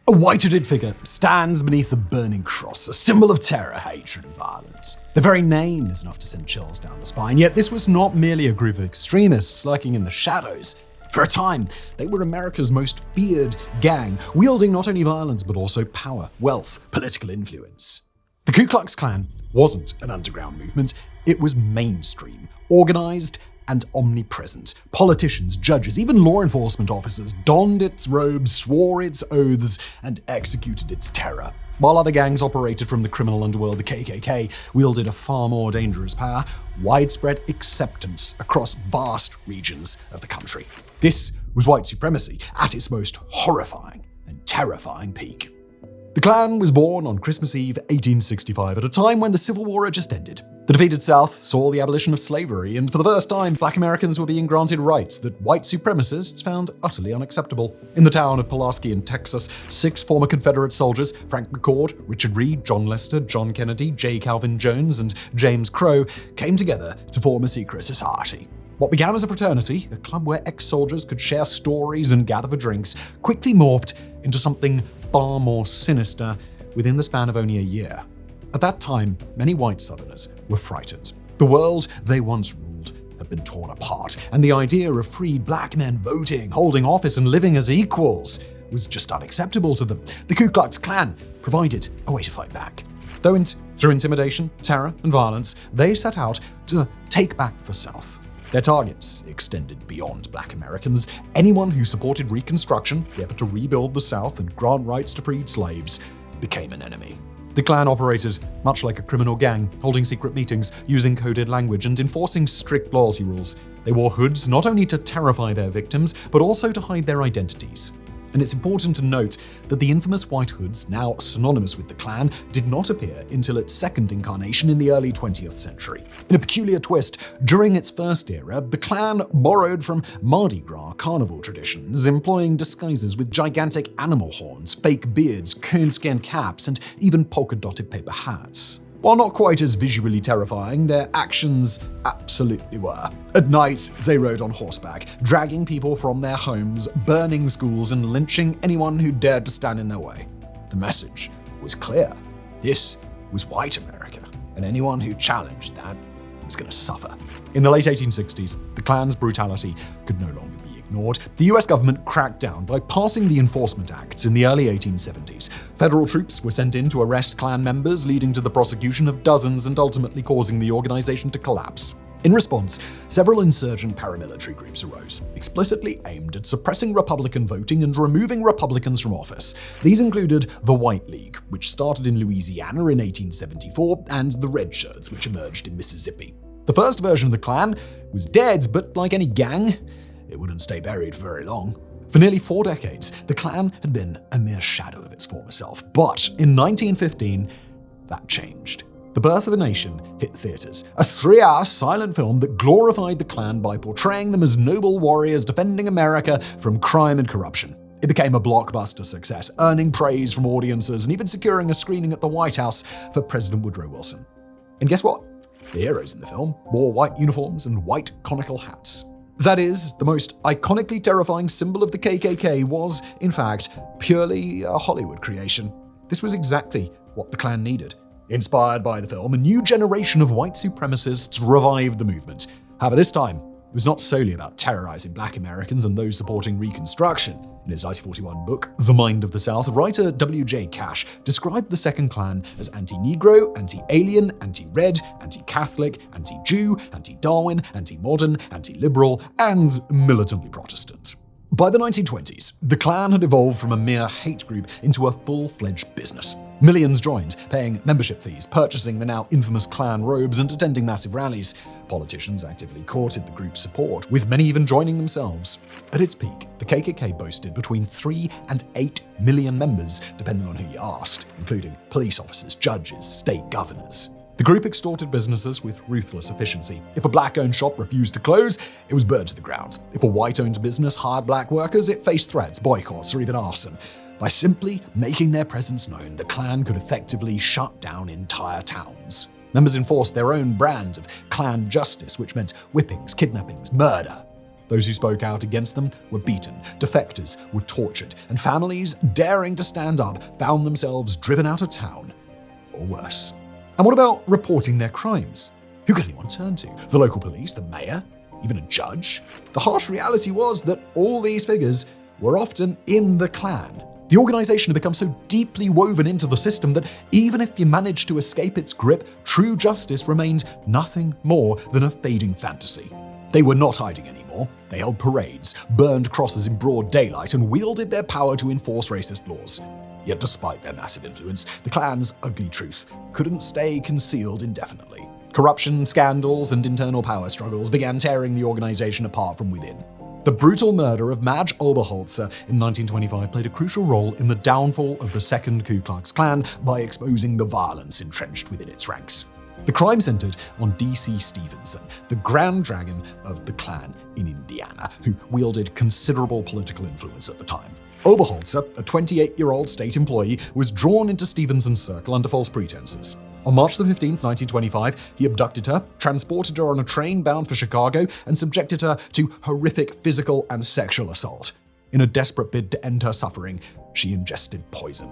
A white-hooded figure stands beneath the burning cross, a symbol of terror, hatred, and violence. The very name is enough to send chills down the spine, yet this was not merely a group of extremists lurking in the shadows. For a time, they were America's most feared gang, wielding not only violence but also power, wealth, political influence. The Ku Klux Klan wasn't an underground movement, it was mainstream, organized, and omnipresent. Politicians, judges, even law enforcement officers donned its robes, swore its oaths, and executed its terror. While other gangs operated from the criminal underworld, the KKK wielded a far more dangerous power, widespread acceptance across vast regions of the country. This was white supremacy at its most horrifying and terrifying peak. The Klan was born on Christmas Eve, 1865, at a time when the Civil War had just ended. The defeated South saw the abolition of slavery, and for the first time, Black Americans were being granted rights that white supremacists found utterly unacceptable. In the town of Pulaski in Texas, 6 former Confederate soldiers, Frank McCord, Richard Reed, John Lester, John Kennedy, J. Calvin Jones, and James Crow, came together to form a secret society. What began as a fraternity, a club where ex-soldiers could share stories and gather for drinks, quickly morphed into something far more sinister within the span of only a year. At that time, many white Southerners were frightened. The world they once ruled had been torn apart, and the idea of freed black men voting, holding office, and living as equals was just unacceptable to them. The Ku Klux Klan provided a way to fight back. Through intimidation, terror, and violence, they set out to take back the South. Their targets extended beyond Black Americans. Anyone who supported Reconstruction, the effort to rebuild the South and grant rights to freed slaves, became an enemy. The Klan operated much like a criminal gang, holding secret meetings, using coded language, and enforcing strict loyalty rules. They wore hoods not only to terrify their victims, but also to hide their identities. And it's important to note that the infamous white hoods, now synonymous with the Klan, did not appear until its second incarnation in the early 20th century. In a peculiar twist, during its first era, the Klan borrowed from Mardi Gras carnival traditions, employing disguises with gigantic animal horns, fake beards, coonskin caps, and even polka-dotted paper hats. While not quite as visually terrifying, their actions absolutely were. At night, they rode on horseback, dragging people from their homes, burning schools, and lynching anyone who dared to stand in their way. The message was clear. This was white America, and anyone who challenged that was going to suffer. In the late 1860s, the Klan's brutality could no longer be ignored. The US government cracked down by passing the Enforcement Acts in the early 1870s. Federal troops were sent in to arrest Klan members, leading to the prosecution of dozens and ultimately causing the organization to collapse. In response, several insurgent paramilitary groups arose, explicitly aimed at suppressing Republican voting and removing Republicans from office. These included the White League, which started in Louisiana in 1874, and the Red Shirts, which emerged in Mississippi. The first version of the Klan was dead, but like any gang, it wouldn't stay buried for very long. For nearly 4 decades, the Klan had been a mere shadow of its former self. But in 1915, that changed. The Birth of a Nation hit theaters, a 3-hour silent film that glorified the Klan by portraying them as noble warriors defending America from crime and corruption. It became a blockbuster success, earning praise from audiences and even securing a screening at the White House for President Woodrow Wilson. And guess what? The heroes in the film wore white uniforms and white conical hats. That is, the most iconically terrifying symbol of the KKK was, in fact, purely a Hollywood creation. This was exactly what the Klan needed. Inspired by the film, a new generation of white supremacists revived the movement. However, this time, it was not solely about terrorizing Black Americans and those supporting Reconstruction. In his 1941 book, The Mind of the South, writer W.J. Cash described the Second Klan as anti-Negro, anti-alien, anti-red, anti-Catholic, anti-Jew, anti-Darwin, anti-modern, anti-liberal, and militantly Protestant. By the 1920s, the Klan had evolved from a mere hate group into a full-fledged business. Millions joined, paying membership fees, purchasing the now infamous Klan robes, and attending massive rallies. Politicians actively courted the group's support, with many even joining themselves. At its peak, the KKK boasted between 3 and 8 million members, depending on who you asked, including police officers, judges, state governors. The group extorted businesses with ruthless efficiency. If a black-owned shop refused to close, it was burned to the ground. If a white-owned business hired black workers, it faced threats, boycotts, or even arson. By simply making their presence known, the Klan could effectively shut down entire towns. Members enforced their own brand of Klan justice, which meant whippings, kidnappings, murder. Those who spoke out against them were beaten, defectors were tortured, and families daring to stand up found themselves driven out of town, or worse. And what about reporting their crimes? Who could anyone turn to? The local police, the mayor, even a judge? The harsh reality was that all these figures were often in the Klan. The organization had become so deeply woven into the system that even if you managed to escape its grip, true justice remained nothing more than a fading fantasy. They were not hiding anymore. They held parades, burned crosses in broad daylight, and wielded their power to enforce racist laws. Yet despite their massive influence, the Klan's ugly truth couldn't stay concealed indefinitely. Corruption, scandals, and internal power struggles began tearing the organization apart from within. The brutal murder of Madge Oberholzer in 1925 played a crucial role in the downfall of the Second Ku Klux Klan by exposing the violence entrenched within its ranks. The crime centered on D.C. Stevenson, the Grand Dragon of the Klan in Indiana, who wielded considerable political influence at the time. Oberholzer, a 28-year-old state employee, was drawn into Stevenson's circle under false pretenses. On March 15, 1925, he abducted her, transported her on a train bound for Chicago, and subjected her to horrific physical and sexual assault. In a desperate bid to end her suffering, she ingested poison.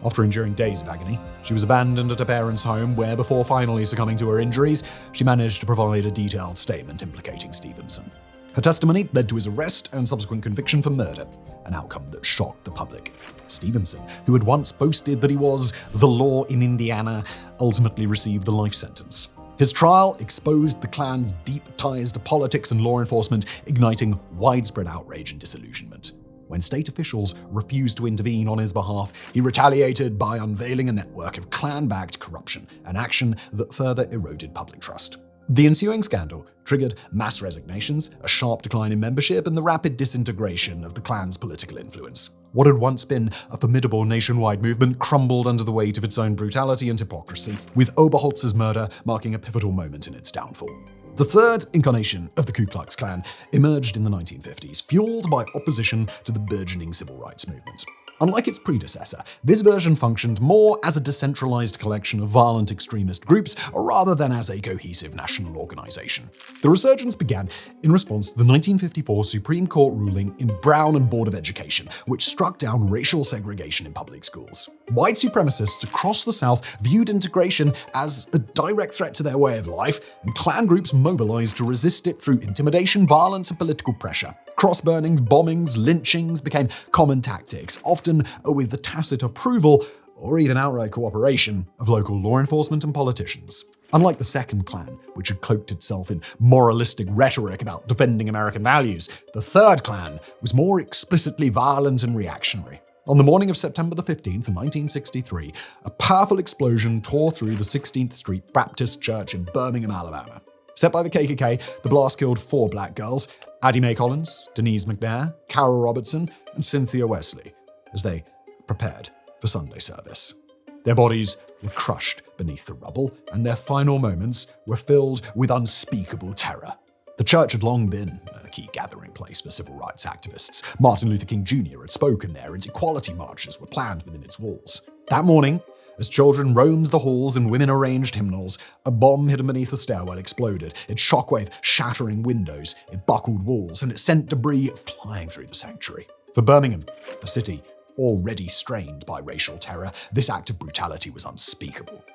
After enduring days of agony, she was abandoned at her parents' home, where, before finally succumbing to her injuries, she managed to provide a detailed statement implicating Stevenson. Her testimony led to his arrest and subsequent conviction for murder, an outcome that shocked the public. Stevenson, who had once boasted that he was the law in Indiana, ultimately received a life sentence. His trial exposed the Klan's deep ties to politics and law enforcement, igniting widespread outrage and disillusionment. When state officials refused to intervene on his behalf, he retaliated by unveiling a network of Klan-backed corruption, an action that further eroded public trust. The ensuing scandal triggered mass resignations, a sharp decline in membership, and the rapid disintegration of the Klan's political influence. What had once been a formidable nationwide movement crumbled under the weight of its own brutality and hypocrisy, with Oberholzer's murder marking a pivotal moment in its downfall. The third incarnation of the Ku Klux Klan emerged in the 1950s, fueled by opposition to the burgeoning civil rights movement. Unlike its predecessor, this version functioned more as a decentralized collection of violent extremist groups rather than as a cohesive national organization. The resurgence began in response to the 1954 Supreme Court ruling in Brown and Board of Education, which struck down racial segregation in public schools. White supremacists across the South viewed integration as a direct threat to their way of life, and Klan groups mobilized to resist it through intimidation, violence, and political pressure. Cross-burnings, bombings, lynchings became common tactics, often with the tacit approval or even outright cooperation of local law enforcement and politicians. Unlike the Second Klan, which had cloaked itself in moralistic rhetoric about defending American values, the Third Klan was more explicitly violent and reactionary. On the morning of September 15th, 1963, a powerful explosion tore through the 16th Street Baptist Church in Birmingham, Alabama. Set by the KKK, the blast killed 4 black girls, Addie Mae Collins, Denise McNair, Carol Robertson, and Cynthia Wesley, as they prepared for Sunday service. Their bodies were crushed beneath the rubble, and their final moments were filled with unspeakable terror. The church had long been a key gathering place for civil rights activists. Martin Luther King Jr. had spoken there, and equality marches were planned within its walls. That morning, as children roamed the halls and women arranged hymnals, a bomb hidden beneath the stairwell exploded, its shockwave shattering windows, it buckled walls, and it sent debris flying through the sanctuary. For Birmingham, a city already strained by racial terror, this act of brutality was unspeakable.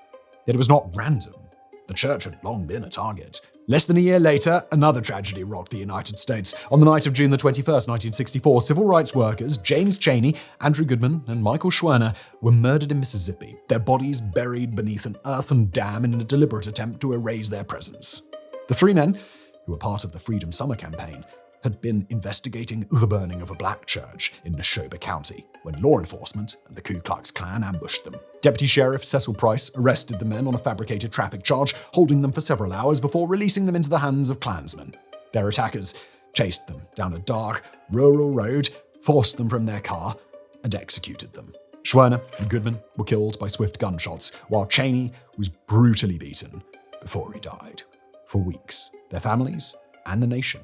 Yet it was not random. The church had long been a target. Less than a year later, another tragedy rocked the United States. On the night of June 21st, 1964, civil rights workers James Chaney, Andrew Goodman, and Michael Schwerner were murdered in Mississippi, their bodies buried beneath an earthen dam in a deliberate attempt to erase their presence. The 3 men, who were part of the Freedom Summer campaign, had been investigating the burning of a black church in Neshoba County when law enforcement and the Ku Klux Klan ambushed them. Deputy Sheriff Cecil Price arrested the men on a fabricated traffic charge, holding them for several hours before releasing them into the hands of Klansmen. Their attackers chased them down a dark, rural road, forced them from their car, and executed them. Schwerner and Goodman were killed by swift gunshots, while Chaney was brutally beaten before he died. For weeks, their families and the nation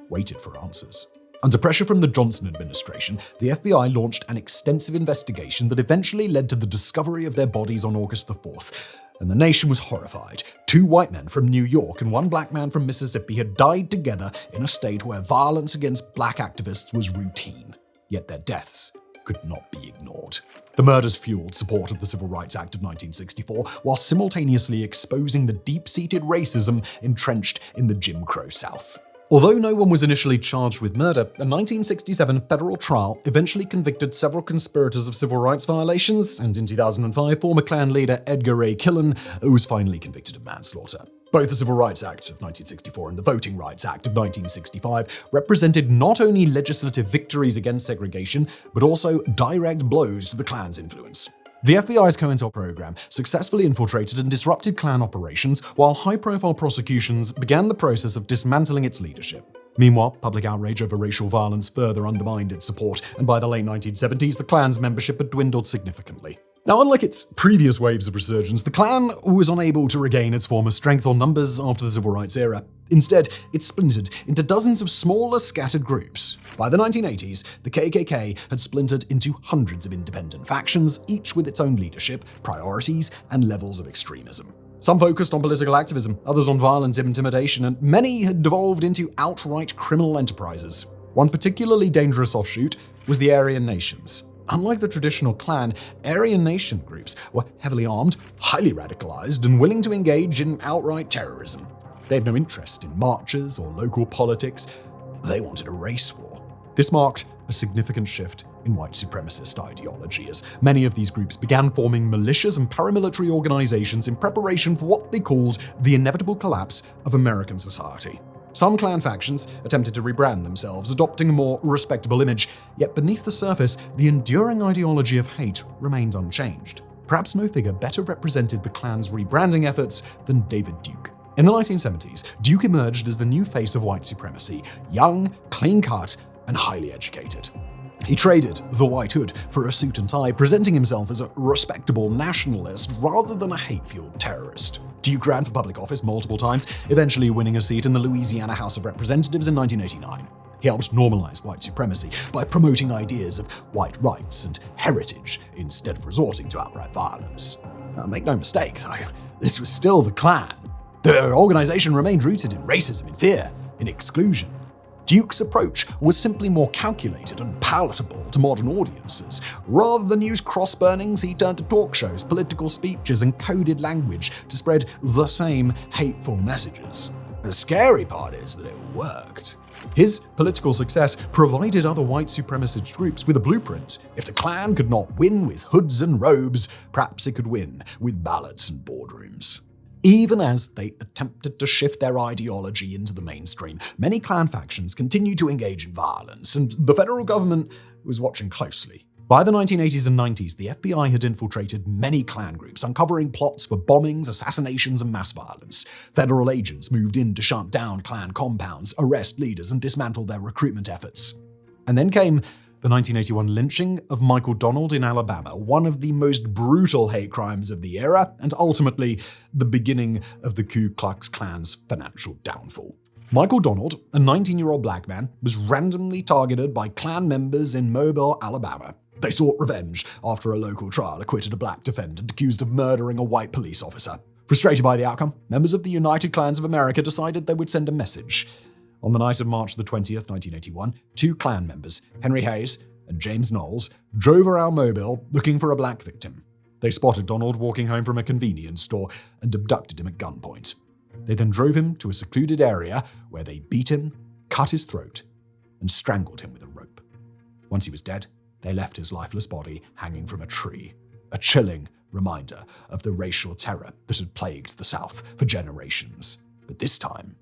waited for answers. Under pressure from the Johnson administration, the FBI launched an extensive investigation that eventually led to the discovery of their bodies on August the 4th, and the nation was horrified. 2 white men from New York and 1 black man from Mississippi had died together in a state where violence against black activists was routine. Yet their deaths could not be ignored. The murders fueled support of the Civil Rights Act of 1964, while simultaneously exposing the deep-seated racism entrenched in the Jim Crow South. Although no one was initially charged with murder, a 1967 federal trial eventually convicted several conspirators of civil rights violations, and in 2005, former Klan leader Edgar Ray Killen was finally convicted of manslaughter. Both the Civil Rights Act of 1964 and the Voting Rights Act of 1965 represented not only legislative victories against segregation, but also direct blows to the Klan's influence. The FBI's COINTEL program successfully infiltrated and disrupted Klan operations, while high-profile prosecutions began the process of dismantling its leadership. Meanwhile, public outrage over racial violence further undermined its support, and by the late 1970s, the Klan's membership had dwindled significantly. Now, unlike its previous waves of resurgence, the Klan was unable to regain its former strength or numbers after the Civil Rights era. Instead, it splintered into dozens of smaller, scattered groups. By the 1980s, the KKK had splintered into hundreds of independent factions, each with its own leadership, priorities, and levels of extremism. Some focused on political activism, others on violent intimidation, and many had devolved into outright criminal enterprises. One particularly dangerous offshoot was the Aryan Nations. Unlike the traditional Klan, Aryan Nation groups were heavily armed, highly radicalized, and willing to engage in outright terrorism. They had no interest in marches or local politics. They wanted a race war. This marked a significant shift in white supremacist ideology, as many of these groups began forming militias and paramilitary organizations in preparation for what they called the inevitable collapse of American society. Some Klan factions attempted to rebrand themselves, adopting a more respectable image, yet beneath the surface, the enduring ideology of hate remained unchanged. Perhaps no figure better represented the Klan's rebranding efforts than David Duke. In the 1970s, Duke emerged as the new face of white supremacy, young, clean-cut, and highly educated. He traded the white hood for a suit and tie, presenting himself as a respectable nationalist rather than a hate-fueled terrorist. Duke ran for public office multiple times, eventually winning a seat in the Louisiana House of Representatives in 1989. He helped normalize white supremacy by promoting ideas of white rights and heritage instead of resorting to outright violence. Now, make no mistake, though, this was still the Klan. The organization remained rooted in racism, in fear, in exclusion. Duke's approach was simply more calculated and palatable to modern audiences. Rather than use cross-burnings, he turned to talk shows, political speeches, and coded language to spread the same hateful messages. The scary part is that it worked. His political success provided other white supremacist groups with a blueprint. If the Klan could not win with hoods and robes, perhaps it could win with ballots and boardrooms. Even as they attempted to shift their ideology into the mainstream, many Klan factions continued to engage in violence, and the federal government was watching closely. By the 1980s and 90s, the FBI had infiltrated many Klan groups, uncovering plots for bombings, assassinations, and mass violence. Federal agents moved in to shut down Klan compounds, arrest leaders, and dismantle their recruitment efforts. And then came the 1981 lynching of Michael Donald in Alabama, one of the most brutal hate crimes of the era, and ultimately the beginning of the Ku Klux Klan's financial downfall. Michael Donald, a 19-year-old black man, was randomly targeted by Klan members in Mobile, Alabama. They sought revenge after a local trial acquitted a black defendant accused of murdering a white police officer. Frustrated by the outcome, members of the United Klans of America decided they would send a message. On the night of March the 20th, 1981, 2 Klan members, Henry Hayes and James Knowles, drove around Mobile looking for a black victim. They spotted Donald walking home from a convenience store and abducted him at gunpoint. They then drove him to a secluded area where they beat him, cut his throat, and strangled him with a rope. Once he was dead, they left his lifeless body hanging from a tree, a chilling reminder of the racial terror that had plagued the South for generations. But this time,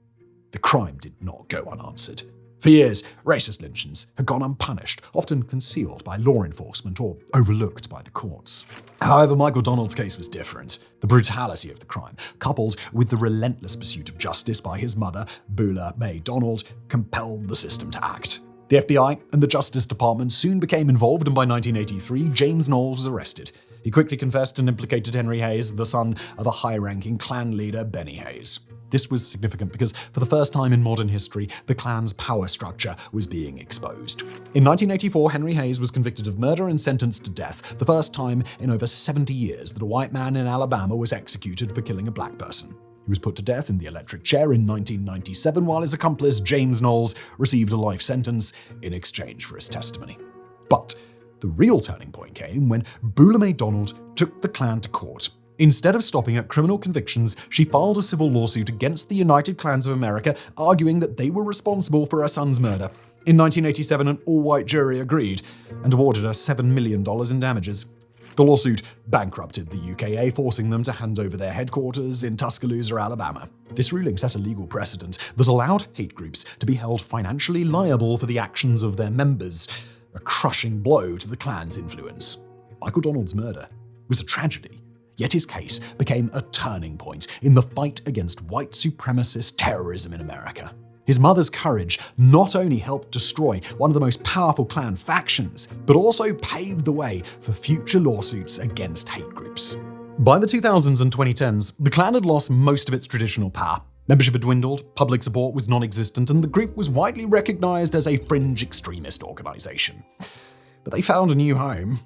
the crime did not go unanswered. For years, racist lynchings had gone unpunished, often concealed by law enforcement or overlooked by the courts. However, Michael Donald's case was different. The brutality of the crime, coupled with the relentless pursuit of justice by his mother, Beulah Mae Donald, compelled the system to act. The FBI and the Justice Department soon became involved, and by 1983, James Knowles was arrested. He quickly confessed and implicated Henry Hayes, the son of a high-ranking Klan leader, Benny Hayes. This was significant because for the first time in modern history, the Klan's power structure was being exposed. In 1984, Henry Hayes was convicted of murder and sentenced to death, the first time in over 70 years that a white man in Alabama was executed for killing a black person. He was put to death in the electric chair in 1997, while his accomplice, James Knowles, received a life sentence in exchange for his testimony. But the real turning point came when Beulah May Donald took the Klan to court. Instead of stopping at criminal convictions, she filed a civil lawsuit against the United Klans of America, arguing that they were responsible for her son's murder. In 1987, an all-white jury agreed and awarded her $7 million in damages. The lawsuit bankrupted the UKA, forcing them to hand over their headquarters in Tuscaloosa, Alabama. This ruling set a legal precedent that allowed hate groups to be held financially liable for the actions of their members, a crushing blow to the Klan's influence. Michael Donald's murder was a tragedy. Yet his case became a turning point in the fight against white supremacist terrorism in America. His mother's courage not only helped destroy one of the most powerful Klan factions, but also paved the way for future lawsuits against hate groups. By the 2000s and 2010s, the Klan had lost most of its traditional power. Membership had dwindled, public support was non-existent, and the group was widely recognized as a fringe extremist organization. But they found a new home: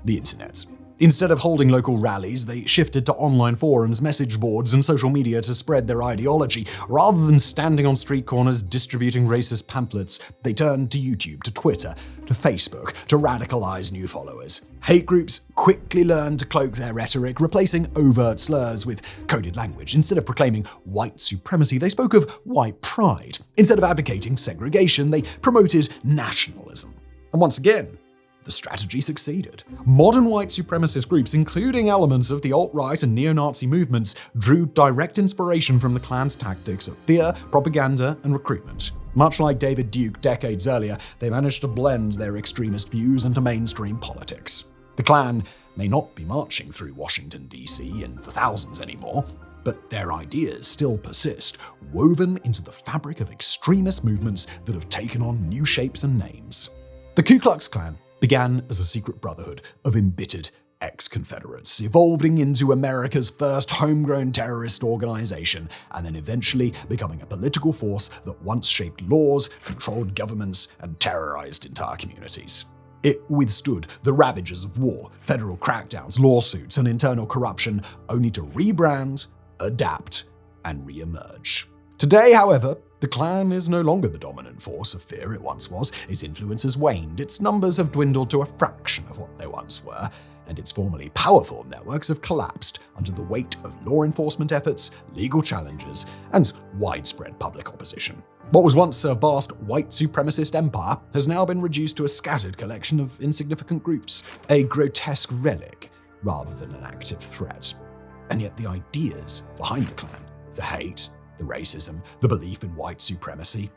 the internet. Instead of holding local rallies, they shifted to online forums, message boards, and social media to spread their ideology. Rather than standing on street corners distributing racist pamphlets, they turned to YouTube, to Twitter, to Facebook to radicalize new followers. Hate groups quickly learned to cloak their rhetoric, replacing overt slurs with coded language. Instead of proclaiming white supremacy, they spoke of white pride. Instead of advocating segregation, they promoted nationalism. And once again, the strategy succeeded. Modern white supremacist groups, including elements of the alt-right and neo-Nazi movements, drew direct inspiration from the Klan's tactics of fear, propaganda, and recruitment. Much like David Duke decades earlier, they managed to blend their extremist views into mainstream politics. The Klan may not be marching through Washington, D.C. in the thousands anymore, but their ideas still persist, woven into the fabric of extremist movements that have taken on new shapes and names. The Ku Klux Klan began as a secret brotherhood of embittered ex-Confederates, evolving into America's first homegrown terrorist organization, and then eventually becoming a political force that once shaped laws, controlled governments, and terrorized entire communities. It withstood the ravages of war, federal crackdowns, lawsuits, and internal corruption, only to rebrand, adapt, and re-emerge. Today, however, the Klan is no longer the dominant force of fear it once was. Its influence has waned, its numbers have dwindled to a fraction of what they once were, and its formerly powerful networks have collapsed under the weight of law enforcement efforts, legal challenges, and widespread public opposition. What was once a vast white supremacist empire has now been reduced to a scattered collection of insignificant groups, a grotesque relic rather than an active threat. And yet the ideas behind the Klan, the hate, the racism, the belief in white supremacy,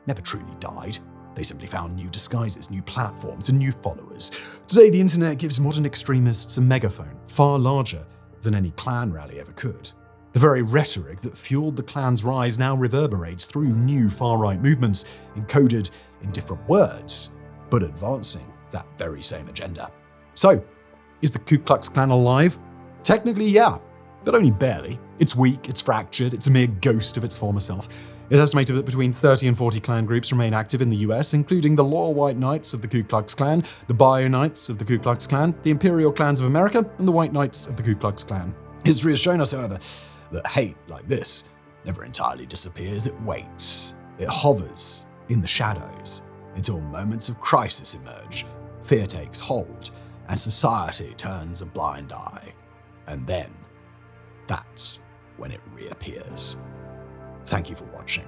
never truly died. They simply found new disguises, new platforms, and new followers. Today, the internet gives modern extremists a megaphone, far larger than any Klan rally ever could. The very rhetoric that fueled the Klan's rise now reverberates through new far-right movements, encoded in different words, but advancing that very same agenda. So, is the Ku Klux Klan alive? Technically, yeah, but only barely. It's weak, it's fractured, it's a mere ghost of its former self. It's estimated that between 30 and 40 Klan groups remain active in the US, including the Loyal White Knights of the Ku Klux Klan, the Bio Knights of the Ku Klux Klan, the Imperial Clans of America, and the White Knights of the Ku Klux Klan. History has shown us, however, that hate like this never entirely disappears. It waits. It hovers in the shadows until moments of crisis emerge, fear takes hold, and society turns a blind eye. And then, that's when it reappears. Thank you for watching.